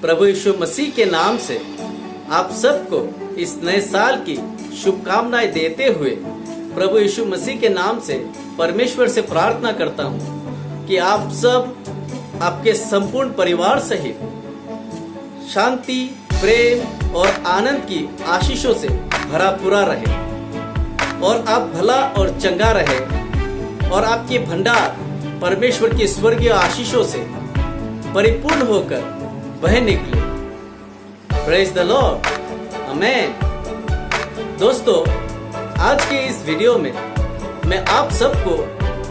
प्रभु यीशु मसीह के नाम से आप सबको इस नए साल की शुभकामनाएं देते हुए प्रभु यीशु मसीह के नाम से परमेश्वर से प्रार्थना करता हूँ कि आप सब आपके संपूर्ण परिवार सहित शांति, प्रेम और आनंद की आशीषों से भरा पूरा रहे और आप भला और चंगा रहे और आपके भंडार परमेश्वर की स्वर्गीय आशीषों से परिपूर्ण होकर बह निकले। प्रेज द लॉर्ड, आमेन। दोस्तों, आज के इस वीडियो में मैं आप सबको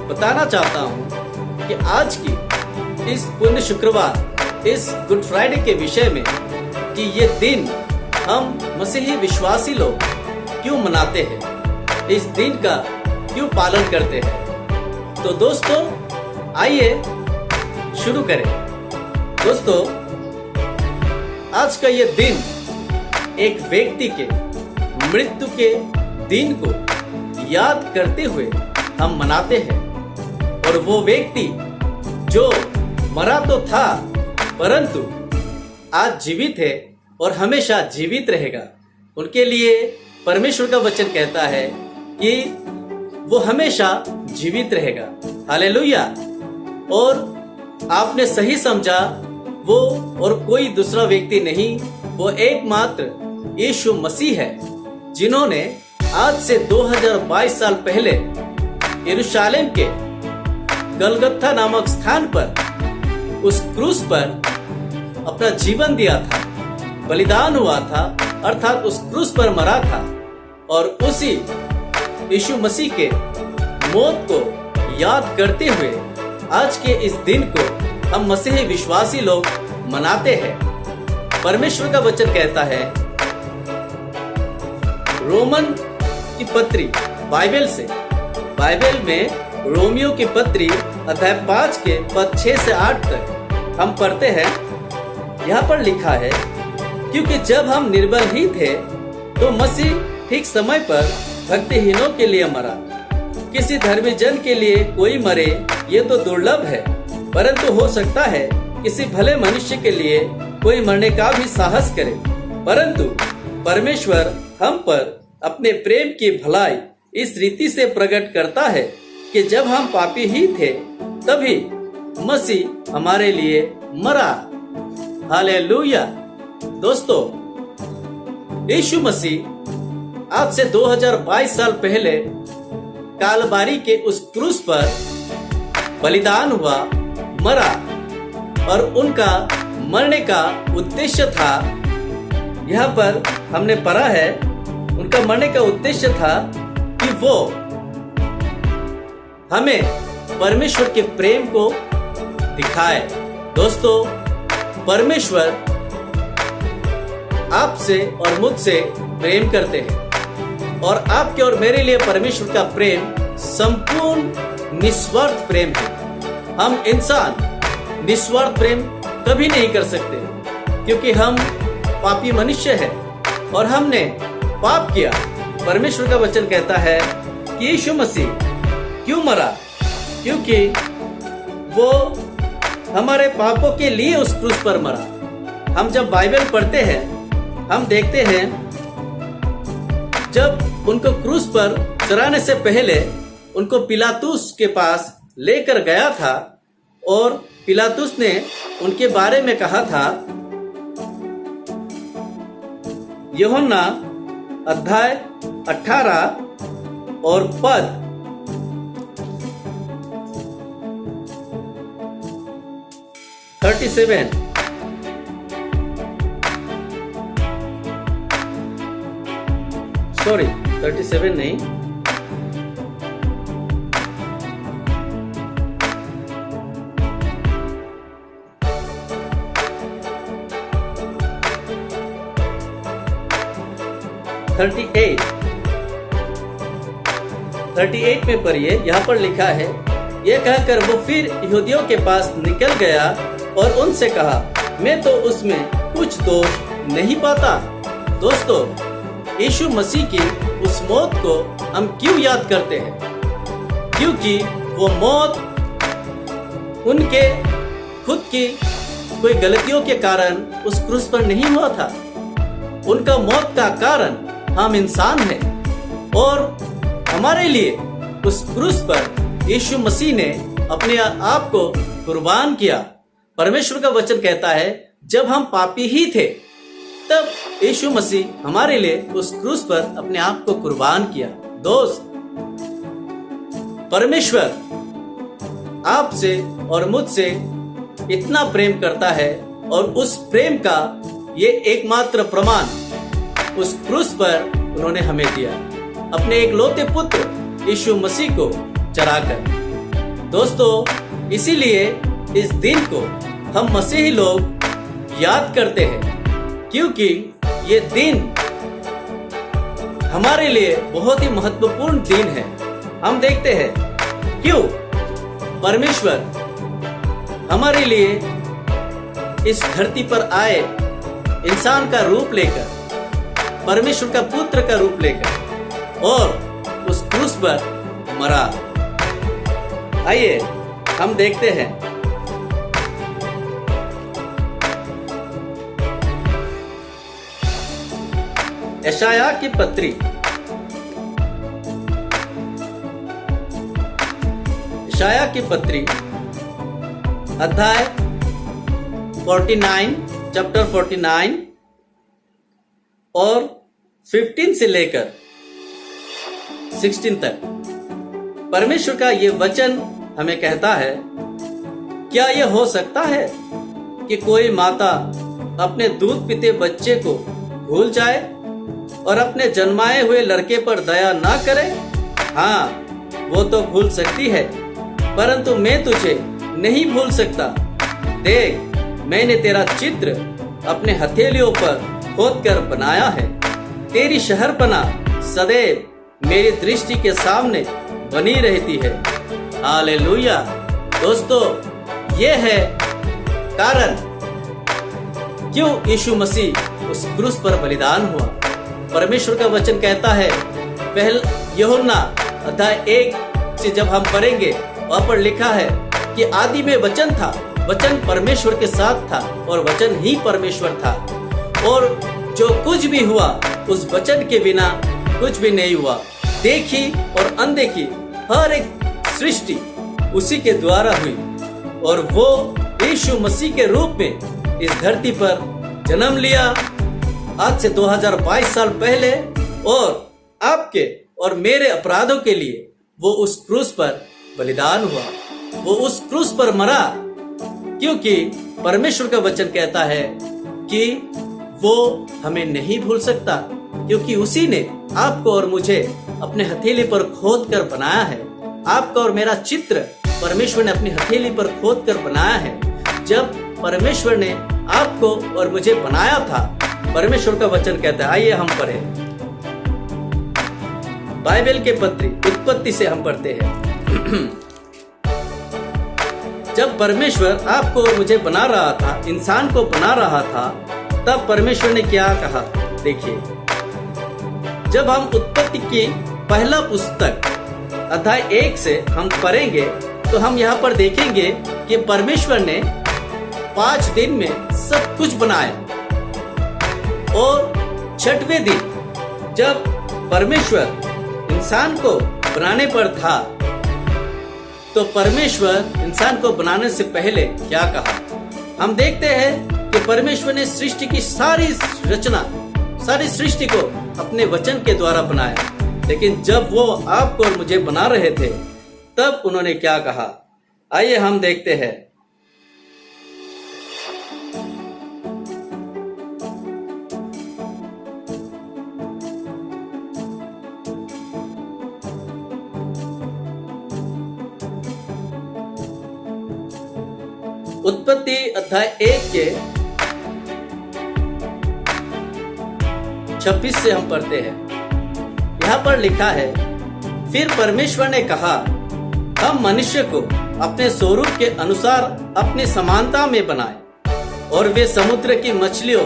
बताना चाहता हूं कि आज की इस पुण्य शुक्रवार, इस गुड फ्राइडे के विषय में कि ये दिन हम मसीही विश्वासी लोग क्यों मनाते हैं, इस दिन का क्यों पालन करते हैं। तो दोस्तों, आइए शुरू करें। दोस्तों, आज का ये दिन एक व्यक्ति के मृत्यु के दिन को याद करते हुए हम मनाते हैं और वो व्यक्ति जो मरा तो था परंतु आज जीवित है और हमेशा जीवित रहेगा, उनके लिए परमेश्वर का वचन कहता है कि वो हमेशा जीवित रहेगा। हालेलुया। और आपने सही समझा, वो और कोई दूसरा व्यक्ति नहीं, वो एकमात्र यीशु मसीह है, जिन्होंने आज से 2022 साल पहले यरूशलेम के गलगत्था नामक स्थान पर उस क्रूस पर अपना जीवन दिया था, बलिदान हुआ था, अर्थात उस क्रूस पर मरा था। और उसी यीशु मसीह के मौत को याद करते हुए आज के इस दिन को हम मसीही विश्वासी लोग मनाते हैं। परमेश्वर का वचन कहता है रोमन की पत्री बाइबल में रोमियो की पत्री अध्याय 5 के पद 6 से 8 तक हम पढ़ते हैं। यहाँ पर लिखा है, क्योंकि जब हम निर्बल ही थे तो मसीह ठीक समय पर भक्तिहीनों के लिए मरा। किसी धर्मी जन के लिए कोई मरे ये तो दुर्लभ है, परंतु हो सकता है किसी भले मनुष्य के लिए कोई मरने का भी साहस करे। परंतु परमेश्वर हम पर अपने प्रेम की भलाई इस रीति से प्रकट करता है कि जब हम पापी ही थे तभी मसीह हमारे लिए मरा। हालेलुया। दोस्तों, यीशु मसीह आज से 2022 साल पहले कालबारी के उस क्रूस पर बलिदान हुआ, मरा, और उनका मरने का उद्देश्य था, यहाँ पर हमने पढ़ा है, उनका मरने का उद्देश्य था कि वो हमें परमेश्वर के प्रेम को दिखाए। दोस्तों, परमेश्वर आपसे और मुझसे प्रेम करते हैं और आपके और मेरे लिए परमेश्वर का प्रेम संपूर्ण निस्वार्थ प्रेम है। हम इंसान निस्वार्थ प्रेम कभी नहीं कर सकते क्योंकि हम पापी मनुष्य हैं और हमने पाप किया। परमेश्वर का वचन कहता है कि यीशु मसीह क्यों मरा, क्योंकि वो हमारे पापों के लिए उस क्रूस पर मरा। हम जब बाइबल पढ़ते हैं हम देखते हैं जब उनको क्रूस पर चढ़ाने से पहले उनको पिलातुस के पास लेकर गया था और पिलातुस ने उनके बारे में कहा था, यूहन्ना अध्याय 18 और पद 37, सॉरी 37 नहीं, थर्टी एट में पढ़िए। यहाँ पर लिखा है, यह कहकर वो फिर यहूदियों के पास निकल गया और उनसे कहा, मैं तो उसमें कुछ दोष नहीं पाता। दोस्तों, यीशु मसीह की उस मौत को हम क्यों याद करते हैं? क्योंकि वो मौत उनके खुद की कोई गलतियों के कारण उस क्रूस पर नहीं हुआ था। उनका मौत का कारण हम इंसान हैं और हमारे लिए उस क्रूस पर यीशु मसीह ने अपने आप को कुर्बान किया। परमेश्वर का वचन कहता है जब हम पापी ही थे तब यीशु मसीह हमारे लिए उस क्रूस पर अपने आप को कुर्बान किया। दोस्त, परमेश्वर आपसे और मुझसे इतना प्रेम करता है और उस प्रेम का ये एकमात्र प्रमाण उस क्रूस पर उन्होंने हमें दिया, अपने एकलौते पुत्र यीशु मसीह को चढ़ाकर। दोस्तों, इसीलिए इस दिन को हम मसीही लोग याद करते हैं, क्योंकि ये दिन हमारे लिए बहुत ही महत्वपूर्ण दिन है। हम देखते हैं क्यों परमेश्वर हमारे लिए इस धरती पर आए, इंसान का रूप लेकर, परमेश्वर का पुत्र का रूप लेकर और उस क्रूस पर मरा। आइए हम देखते हैं यशायाह की पत्री, यशायाह की पत्री अध्याय 49, चैप्टर 49 और 15 से लेकर 16 तक परमेश्वर का ये वचन हमें कहता है, क्या यह हो सकता है कि कोई माता अपने दूध पीते बच्चे को भूल जाए और अपने जन्माए हुए लड़के पर दया ना करे? हाँ, वो तो भूल सकती है, परंतु मैं तुझे नहीं भूल सकता। देख, मैंने तेरा चित्र अपने हथेलियों पर खोद कर बनाया है। तेरी शहरपना सदैव मेरी दृष्टि के सामने बनी रहती है। हालेलुया। दोस्तों, ये है कारण क्यों यीशु मसीह उस क्रूस पर बलिदान हुआ। परमेश्वर का वचन कहता है, पहल यूहन्ना अध्याय 1 से जब हम पढ़ेंगे, वहां पर लिखा है कि आदि में वचन था, वचन परमेश्वर के साथ था और वचन ही परमेश्वर था, और जो कुछ भी हुआ उस वचन के बिना कुछ भी नहीं हुआ। देखी और अनदेखी हर एक सृष्टि उसी के द्वारा हुई, और वो यीशु मसीह के रूप में इस धरती पर जन्म लिया आज से 2022 साल पहले, और आपके और मेरे अपराधों के लिए वो उस क्रूस पर बलिदान हुआ, वो उस क्रूस पर मरा, क्योंकि परमेश्वर का वचन कहता है कि वो हमें नहीं भूल सकता, क्योंकि उसी ने आपको और मुझे अपने हथेली पर खोद कर बनाया है। आपका और मेरा चित्र परमेश्वर ने अपनी हथेली पर खोद कर बनाया है। जब परमेश्वर ने आपको और मुझे बनाया था, परमेश्वर का वचन कहता है, आइए हम पढ़ें बाइबल के पत्री उत्पत्ति से हम पढ़ते हैं। जब परमेश्वर आपको और मुझे बना रहा था, इंसान को बना रहा था, तब परमेश्वर ने क्या कहा? देखिए, जब हम उत्पत्ति की पहला पुस्तक अध्याय 1 से हम पढ़ेंगे तो हम यहाँ पर देखेंगे कि परमेश्वर ने 5 दिन में सब कुछ बनाया, और 6वें दिन जब परमेश्वर इंसान को बनाने पर था, तो परमेश्वर इंसान को बनाने से पहले क्या कहा? हम देखते हैं कि परमेश्वर ने सृष्टि की सारी रचना, सारी सृष्टि को अपने वचन के द्वारा बनाया, लेकिन जब वो आपको और मुझे बना रहे थे, तब उन्होंने क्या कहा? आइए हम देखते हैं। उत्पत्ति अध्याय 1 के 26 से हम पढ़ते हैं। यहाँ पर लिखा है, फिर परमेश्वर ने कहा, हम मनुष्य को अपने स्वरूप के अनुसार अपनी समानता में बनाए, और वे समुद्र की मछलियों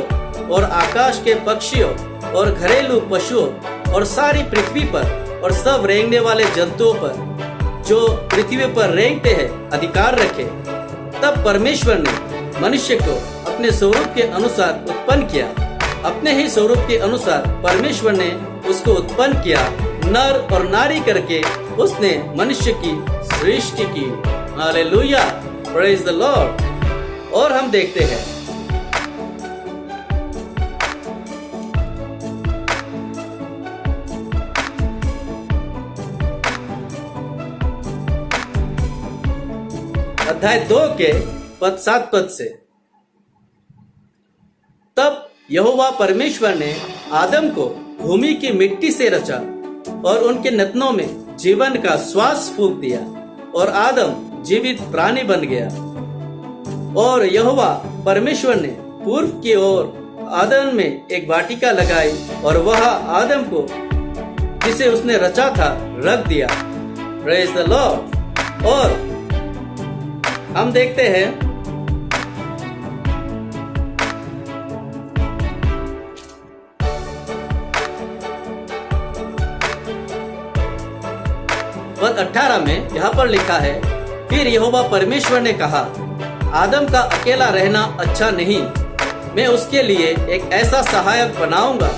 और आकाश के पक्षियों और घरेलू पशुओं और सारी पृथ्वी पर और सब रेंगने वाले जंतुओं पर जो पृथ्वी पर रेंगते हैं अधिकार रखे। तब परमेश्वर ने मनुष्य को अपने स्वरूप के अनुसार उत्पन्न किया। अपने ही स्वरूप के अनुसार परमेश्वर ने उसको उत्पन्न किया, नर और नारी करके उसने मनुष्य की सृष्टि की। Hallelujah, praise the Lord. और हम देखते हैं अध्याय 2 के 7 पद से, तब यहोवा परमेश्वर ने आदम को भूमि की मिट्टी से रचा और उनके नथनों में जीवन का श्वास फूंक दिया और आदम जीवित प्राणी बन गया। और यहोवा परमेश्वर ने पूर्व की ओर आदम में एक वाटिका लगाई और वह आदम को जिसे उसने रचा था रख दिया। Praise the Lord. और हम देखते हैं पद 18 में यहाँ पर लिखा है, फिर यहोवा परमेश्वर ने कहा, आदम का अकेला रहना अच्छा नहीं, मैं उसके लिए एक ऐसा सहायक बनाऊंगा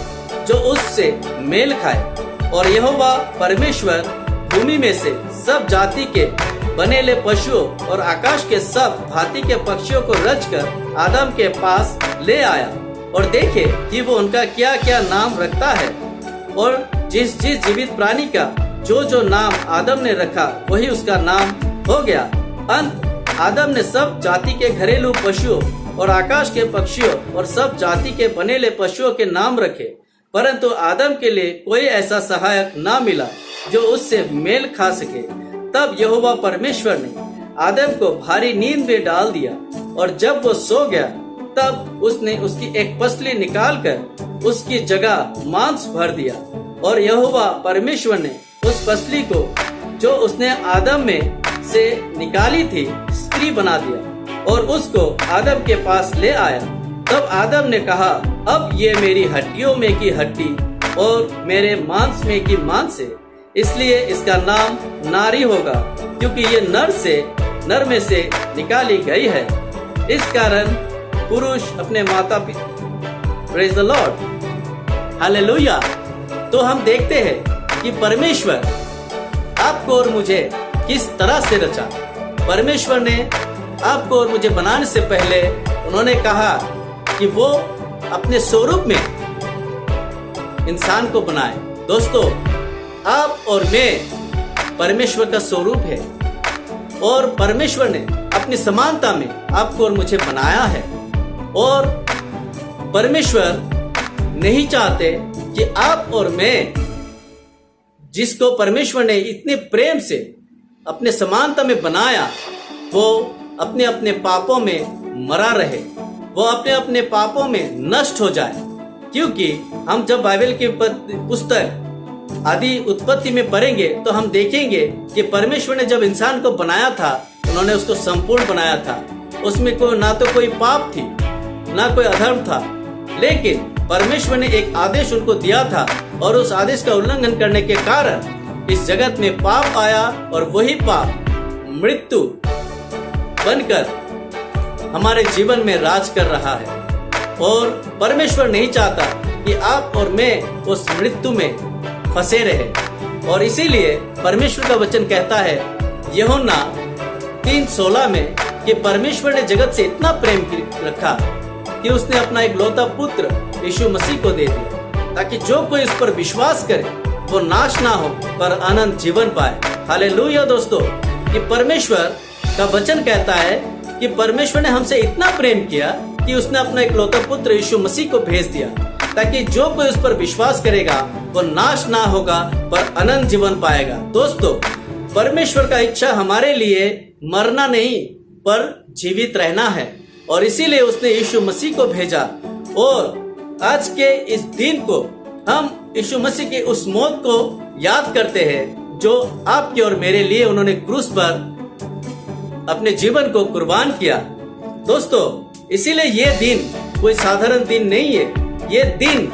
जो उससे मेल खाए। और यहोवा परमेश्वर भूमि में से सब जाति के बनेले पशुओं और आकाश के सब भांति के पक्षियों को रचकर आदम के पास ले आया और देखे कि वो उनका क्या क्या नाम रखता है। और जिस जिस जीवित प्राणी का जो जो नाम आदम ने रखा वही उसका नाम हो गया। अंत आदम ने सब जाति के घरेलू पशुओं और आकाश के पक्षियों और सब जाति के बनेले पशुओं के नाम रखे, परंतु आदम के लिए कोई ऐसा सहायक ना मिला जो उससे मेल खा सके। तब यहोवा परमेश्वर ने आदम को भारी नींद में डाल दिया और जब वो सो गया तब उसने उसकी एक पसली निकालकर उसकी जगह मांस भर दिया। और यहोवा परमेश्वर ने उस पसली को जो उसने आदम में से निकाली थी स्त्री बना दिया और उसको आदम के पास ले आया। तब आदम ने कहा, अब ये मेरी हड्डियों में की हड्डी और मेरे मांस में की मांस है, इसलिए इसका नाम नारी होगा, क्योंकि ये नर में से निकाली गई है। इस कारण पुरुष अपने माता पिता, प्रेज द लॉर्ड, हालेलुया। तो हम देखते हैं कि परमेश्वर आपको और मुझे किस तरह से रचा। परमेश्वर ने आपको और मुझे बनाने से पहले उन्होंने कहा कि वो अपने स्वरूप में इंसान को बनाए। दोस्तों, आप और मैं परमेश्वर का स्वरूप है और परमेश्वर ने अपनी समानता में आपको और मुझे बनाया है। और परमेश्वर नहीं चाहते कि आप और मैं, जिसको परमेश्वर ने इतने प्रेम से अपने समानता में बनाया, वो अपने अपने पापों में मरा रहे, वो अपने अपने पापों में नष्ट हो जाए। क्योंकि हम जब बाइबल की पुस्तक आदि उत्पत्ति में पढ़ेंगे तो हम देखेंगे कि परमेश्वर ने जब इंसान को बनाया था, उन्होंने उसको संपूर्ण बनाया था। उसमें ना तो कोई पाप थी ना कोई अधर्म था, लेकिन परमेश्वर ने एक आदेश उनको दिया था और उस आदेश का उल्लंघन करने के कारण इस जगत में पाप आया और वही पाप मृत्यु बनकर हमारे जीवन में राज कर रहा है। और परमेश्वर नहीं चाहता कि आप और मैं उस मृत्यु में फंसे रहे। और इसीलिए परमेश्वर का वचन कहता है यूहन्ना 3:16 में कि परमेश्वर ने जगत से इतना प्रेम रखा कि उसने अपना एक लौता पुत्र यीशु मसीह को दे दिया, ताकि जो कोई इस पर विश्वास करे वो नाश ना हो पर अनंत जीवन पाए। हालेलुया। दोस्तों, कि परमेश्वर का वचन कहता है कि परमेश्वर ने हमसे इतना प्रेम किया कि उसने अपना एक लौता पुत्र यीशु मसीह को भेज दिया, ताकि जो कोई उस पर विश्वास करेगा वो नाश ना होगा पर अनंत जीवन पाएगा। दोस्तों, परमेश्वर का इच्छा हमारे लिए मरना नहीं पर जीवित रहना है, और इसीलिए उसने यीशु मसीह को भेजा। और आज के इस दिन को हम यीशु मसीह की उस मौत को याद करते हैं जो आपके और मेरे लिए उन्होंने क्रूस पर अपने जीवन को कुर्बान किया। दोस्तों, इसीलिए ये दिन कोई साधारण दिन नहीं है। ये दिन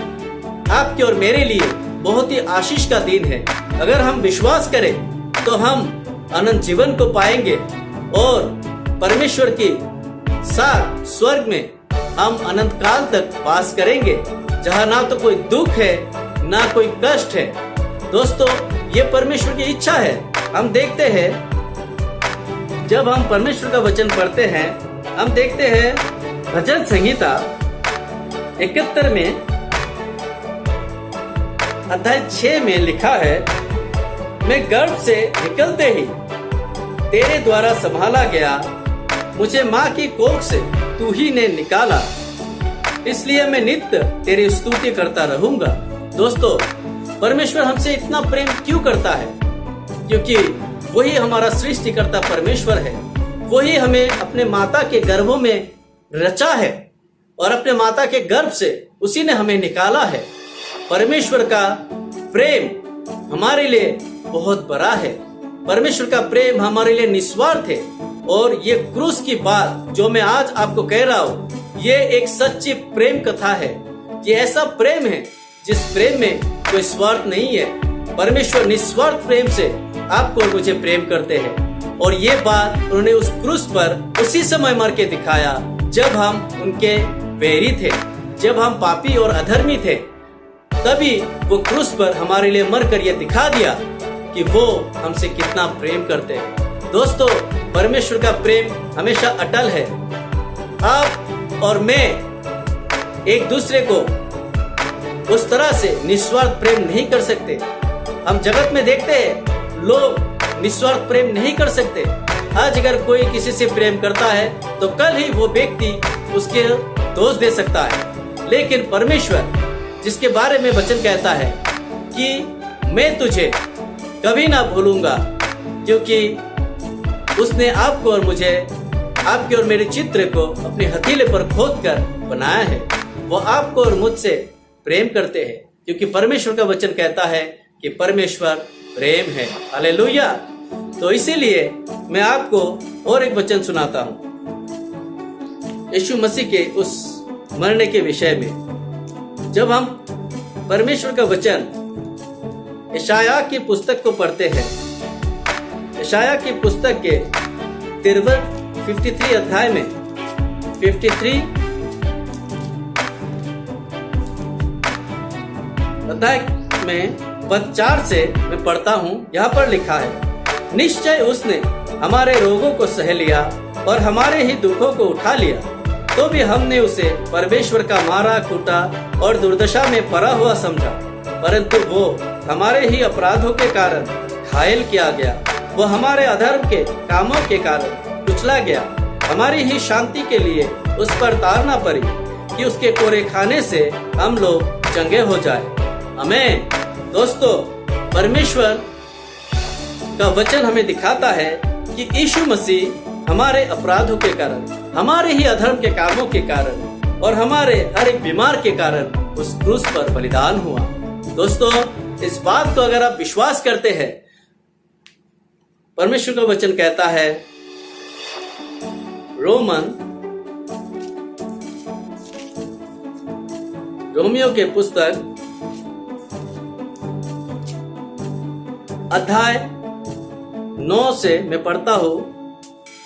आपके और मेरे लिए बहुत ही आशीष का दिन है। अगर हम विश्वास करें तो हम अनंत जीवन को पाएंगे और परमेश्वर की साथ स्वर्ग में हम अनंत काल तक वास करेंगे, जहाँ ना तो कोई दुख है ना कोई कष्ट है। दोस्तों, ये परमेश्वर की इच्छा है। हम देखते हैं, जब हम परमेश्वर का वचन पढ़ते हैं, हम देखते हैं भजन संहिता 71 में अध्याय 6 में लिखा है, मैं गर्भ से निकलते ही तेरे द्वारा संभाला गया, मुझे माँ की कोख से तू ही ने निकाला, इसलिए मैं नित्य तेरी स्तुति करता रहूंगा। दोस्तों, परमेश्वर हमसे इतना प्रेम क्यों करता है? क्योंकि वही हमारा सृष्टिकर्ता परमेश्वर है। वही हमें अपने माता के गर्भों में रचा है और अपने माता के गर्भ से उसी ने हमें निकाला है। परमेश्वर का प्रेम हमारे लिए बहुत बड़ा है। परमेश्वर का प्रेम हमारे लिए निस्वार्थ है। और ये क्रूस की बात जो मैं आज आपको कह रहा हूँ, ये एक सच्ची प्रेम कथा है। ये ऐसा प्रेम है जिस प्रेम में कोई स्वार्थ नहीं है। परमेश्वर निस्वार्थ प्रेम से आपको और मुझे प्रेम करते हैं। और ये बात उन्होंने उस क्रूस पर उसी समय मर के दिखाया जब हम उनके वैरी थे, जब हम पापी और अधर्मी थे। तभी वो क्रूस पर हमारे लिए मरकर ये दिखा दिया कि वो हमसे कितना प्रेम करते हैं। दोस्तों, परमेश्वर का प्रेम हमेशा अटल है। आप और मैं एक दूसरे को उस तरह से निस्वार्थ प्रेम नहीं कर सकते। हम जगत में देखते हैं लोग निस्वार्थ प्रेम नहीं कर सकते। आज अगर कोई किसी से प्रेम करता है तो कल ही वो व्यक्ति उसके दोष दे सकता है। लेकिन परमेश्वर, जिसके बारे में वचन कहता है कि मैं तुझे कभी ना भूलूंगा, क्योंकि उसने आपको और मुझे, आपके और मेरे चित्र को अपने हथेली पर खोद कर बनाया है। वो आपको और मुझसे प्रेम करते हैं, क्योंकि परमेश्वर का वचन कहता है कि परमेश्वर प्रेम है। हालेलुया। तो इसीलिए मैं आपको और एक वचन सुनाता हूँ यीशु मसीह के उस मरने के विषय में। जब हम परमेश्वर का वचन यशायाह की पुस्तक को पढ़ते हैं, यशायाह की पुस्तक के 53 अध्याय में 53 अध्याय में पद 4 से मैं पढ़ता हूँ। यहाँ पर लिखा है, निश्चय उसने हमारे रोगों को सह लिया और हमारे ही दुखों को उठा लिया, तो भी हमने उसे परमेश्वर का मारा कूटा और दुर्दशा में पड़ा हुआ समझा। परंतु वो हमारे ही अपराधों के कारण घायल किया गया, वो हमारे अधर्म के कामों के कारण कुचला गया। हमारी ही शांति के लिए उस पर ताड़ना पड़ी कि उसके कोरे खाने से हम लोग चंगे हो जाए। आमीन। दोस्तों, परमेश्वर का वचन हमें दिखाता है कि यीशु मसीह हमारे अपराधों के कारण, हमारे ही अधर्म के कामों के कारण और हमारे हर एक बीमार के कारण उस क्रूस पर बलिदान हुआ। दोस्तों, इस बात को अगर आप विश्वास करते हैं, परमेश्वर का वचन कहता है रोमियो के पुस्तक अध्याय 9 से मैं पढ़ता हूँ।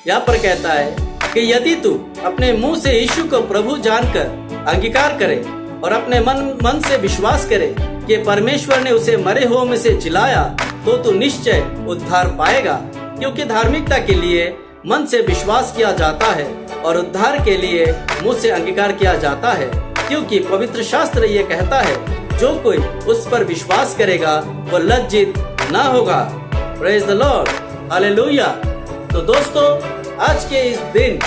यहाँ पर कहता है कि यदि तू अपने मुंह से यीशु को प्रभु जानकर अंगीकार करे और अपने मन से विश्वास करे कि परमेश्वर ने उसे मरे हुओं में से जिलाया, तो तू निश्चय उद्धार पाएगा। क्योंकि धार्मिकता के लिए मन से विश्वास किया जाता है और उद्धार के लिए मुंह से अंगीकार किया जाता है। क्योंकि पवित्र शास्त्र ये कहता है, जो कोई उस पर विश्वास करेगा वो लज्जित ना होगा। Praise the Lord. हालेलुया। तो दोस्तों, आज के इस दिन,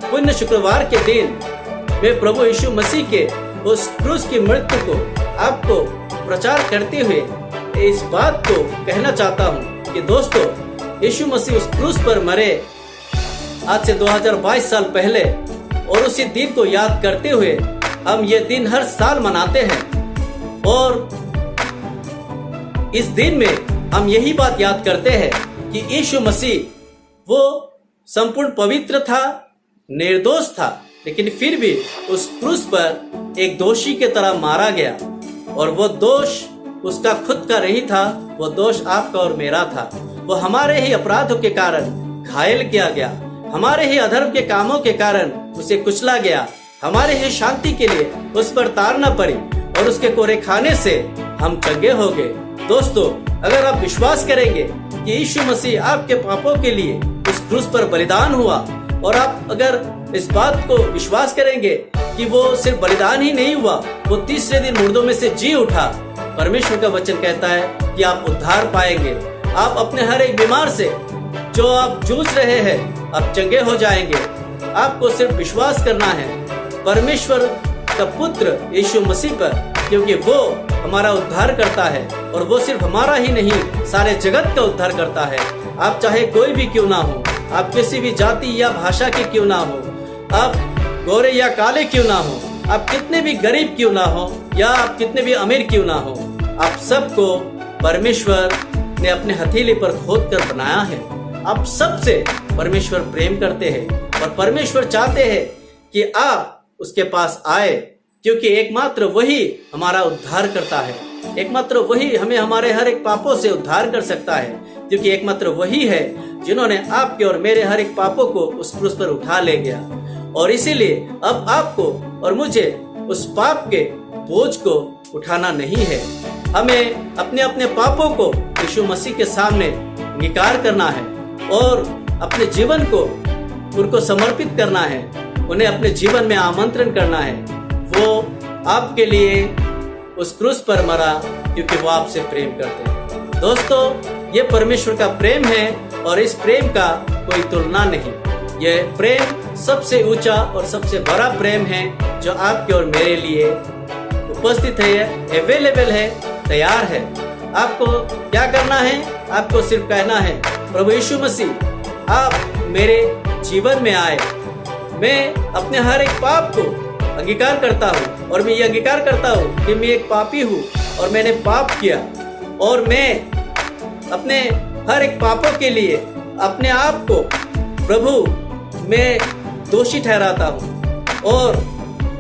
पुण्य शुक्रवार के दिन, मैं प्रभु यीशु मसीह के उस क्रूस की मृत्यु को आपको प्रचार करते हुए इस बात को कहना चाहता हूँ कि दोस्तों, यीशु मसीह उस क्रूस पर मरे आज से 2022 साल पहले, और उसी दिन को याद करते हुए हम ये दिन हर साल मनाते हैं। और इस दिन में हम यही बात याद करते हैं कि यीशु मसीह वो संपूर्ण पवित्र था, निर्दोष था, लेकिन फिर भी उस क्रूस पर एक दोषी के तरह मारा गया। और वो दोष उसका खुद का नहीं था, वो दोष आपका और मेरा था। वो हमारे ही अपराधों के कारण घायल किया गया, हमारे ही अधर्म के कामों के कारण उसे कुचला गया, हमारे ही शांति के लिए उस पर ताड़ना पड़ी और उसके कोरे खाने से हम चंगे हो गए। दोस्तों, अगर आप विश्वास करेंगे कि यीशु मसीह आपके पापों के लिए उस क्रूस पर बलिदान हुआ, और आप अगर इस बात को विश्वास करेंगे कि वो सिर्फ बलिदान ही नहीं हुआ, वो तीसरे दिन मुर्दों में से जी उठा, परमेश्वर का वचन कहता है कि आप उद्धार पाएंगे। आप अपने हर एक बीमार से जो आप जूझ रहे हैं, आप चंगे हो जाएंगे। आपको सिर्फ विश्वास करना है परमेश्वर का पुत्र यीशु मसीह पर, क्योंकि वो हमारा उद्धार करता है, और वो सिर्फ हमारा ही नहीं, सारे जगत का उद्धार करता है। आप चाहे कोई भी क्यों ना हो, आप किसी भी जाति या भाषा के क्यों ना हो, आप गोरे या काले क्यों ना हो, आप कितने भी गरीब क्यों ना हो, या आप कितने भी अमीर क्यों ना हो, आप सबको परमेश्वर ने अपने हथेली पर खोद कर बनाया है। आप सबसे परमेश्वर प्रेम करते हैं, और परमेश्वर चाहते हैं कि आप उसके पास आए, क्योंकि एकमात्र वही हमारा उद्धार करता है। एकमात्र वही हमें हमारे हर एक पापों से उद्धार कर सकता है, क्योंकि एकमात्र वही है जिन्होंने आपके और मेरे हर एक पापों को उस क्रूस पर उठा ले गया। और इसीलिए अब आपको और मुझे उस पाप के बोझ को उठाना नहीं है। हमें अपने अपने पापों को यीशु मसीह के सामने अंगीकार करना है और अपने जीवन को उनको समर्पित करना है, उन्हें अपने जीवन में आमंत्रण करना है। वो आपके लिए उस क्रूस पर मरा क्योंकि वो आपसे प्रेम करते हैं। दोस्तों, ये परमेश्वर का प्रेम है, और इस प्रेम का कोई तुलना नहीं। यह प्रेम सबसे ऊंचा और सबसे बड़ा प्रेम है जो आपके और मेरे लिए उपस्थित है, अवेलेबल है, तैयार है। आपको क्या करना है? आपको सिर्फ कहना है, प्रभु यीशु मसीह आप मेरे जीवन में आए। मैं अपने हर एक पाप को अंगीकार करता हूँ, और मैं ये अंगीकार करता हूँ कि मैं एक पापी हूँ और मैंने पाप किया, और मैं अपने हर एक पापों के लिए अपने आप को प्रभु मैं दोषी ठहराता हूँ और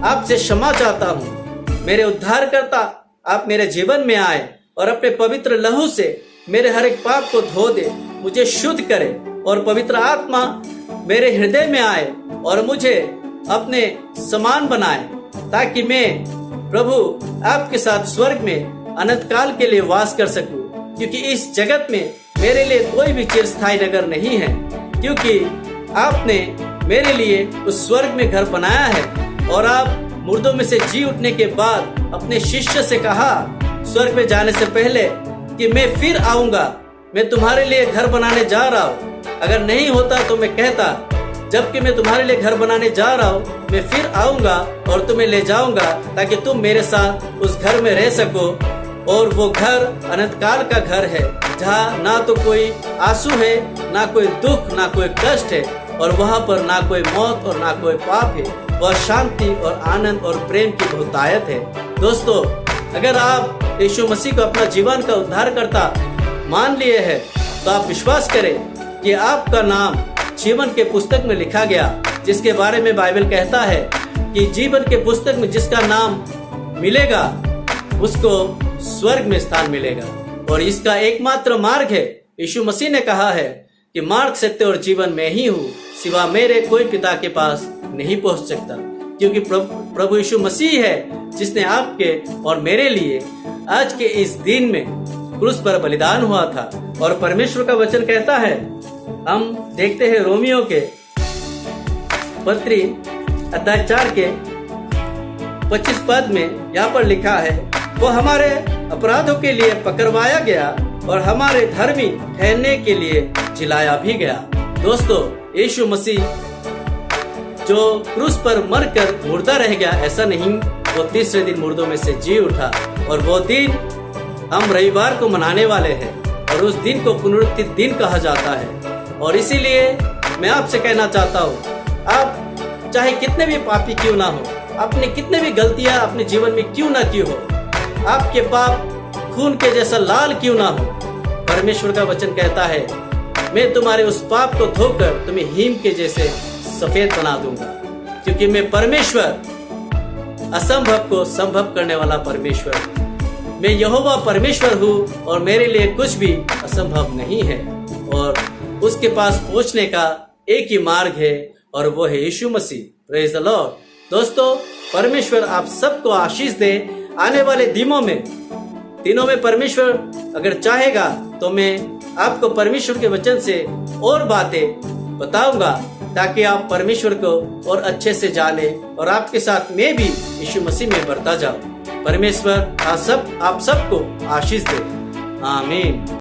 आपसे क्षमा चाहता हूँ। मेरे उद्धारकर्ता आप मेरे जीवन में आए और अपने पवित्र लहू से मेरे हर एक पाप को धो दे, मुझे शुद्ध करे, और पवित्र आत्मा मेरे हृदय में आए और मुझे अपने समान बनाए, ताकि मैं प्रभु आपके साथ स्वर्ग में अनंत काल के लिए वास कर सकूं। क्योंकि इस जगत में मेरे लिए कोई भी चिरस्थायी नगर नहीं है, क्योंकि आपने मेरे लिए उस स्वर्ग में घर बनाया है। और आप मुर्दों में से जी उठने के बाद अपने शिष्य से कहा स्वर्ग में जाने से पहले कि मैं फिर आऊंगा, मैं तुम्हारे लिए घर बनाने जा रहा हूँ। अगर नहीं होता तो मैं कहता, जबकि मैं तुम्हारे लिए घर बनाने जा रहा हूँ, मैं फिर आऊंगा और तुम्हें ले जाऊंगा, ताकि तुम मेरे साथ उस घर में रह सको। और वो घर अनंत काल का घर है, जहाँ ना तो कोई आंसू है, ना कोई दुख, ना कोई कष्ट है, और वहाँ पर ना कोई मौत और ना कोई पाप है। वह शांति और आनंद और प्रेम की बहुतायत है। दोस्तों, अगर आप यीशु मसीह को अपना जीवन का उद्धारकर्ता मान लिए हैं, तो आप विश्वास करें कि आपका नाम जीवन के पुस्तक में लिखा गया, जिसके बारे में बाइबल कहता है कि जीवन के पुस्तक में जिसका नाम मिलेगा उसको स्वर्ग में स्थान मिलेगा। और इसका एकमात्र मार्ग है, यीशु मसीह ने कहा है कि मार्ग, सत्य और जीवन मैं ही हूँ, सिवा मेरे कोई पिता के पास नहीं पहुँच सकता। क्योंकि प्रभु यीशु मसीह है जिसने आपके और मेरे लिए आज के इस दिन में क्रूस पर बलिदान हुआ था। और परमेश्वर का वचन कहता है, हम देखते हैं रोमियो के पत्री अध्याय 4 के 25 पद में यहाँ पर लिखा है, वो हमारे अपराधों के लिए पकड़वाया गया और हमारे धर्मी ठहरने के लिए जिलाया भी गया। दोस्तों, यीशु मसीह जो क्रूस पर मरकर मुर्दा रह गया, ऐसा नहीं, वो तीसरे दिन मुर्दों में से जी उठा। और वो दिन हम रविवार को मनाने वाले हैं, और उस दिन को पुनरुत्थित दिन कहा जाता है। और इसीलिए मैं आपसे कहना चाहता हूँ, आप चाहे कितने भी पापी क्यों ना हो, आपने कितने भी गलतियां अपने जीवन में क्यों ना की हो, आपके पाप खून के जैसा लाल क्यों ना हो, परमेश्वर का वचन कहता है, मैं तुम्हारे उस पाप को धोकर तुम्हें हिम के जैसे सफेद बना दूंगा। क्योंकि मैं परमेश्वर, असंभव को संभव करने वाला परमेश्वर, मैं यहोवा परमेश्वर हूँ, और मेरे लिए कुछ भी असंभव नहीं है। और उसके पास पहुँचने का एक ही मार्ग है और वो है यीशु मसीह। Praise the Lord. दोस्तों, परमेश्वर आप सबको आशीष दे। आने वाले दिनों में परमेश्वर अगर चाहेगा तो मैं आपको परमेश्वर के वचन से और बातें बताऊंगा, ताकि आप परमेश्वर को और अच्छे से जाने और आपके साथ मैं भी यीशु मसीह में बढ़ता जाऊं। परमेश्वर आप सबको आशीष दे। आमीन।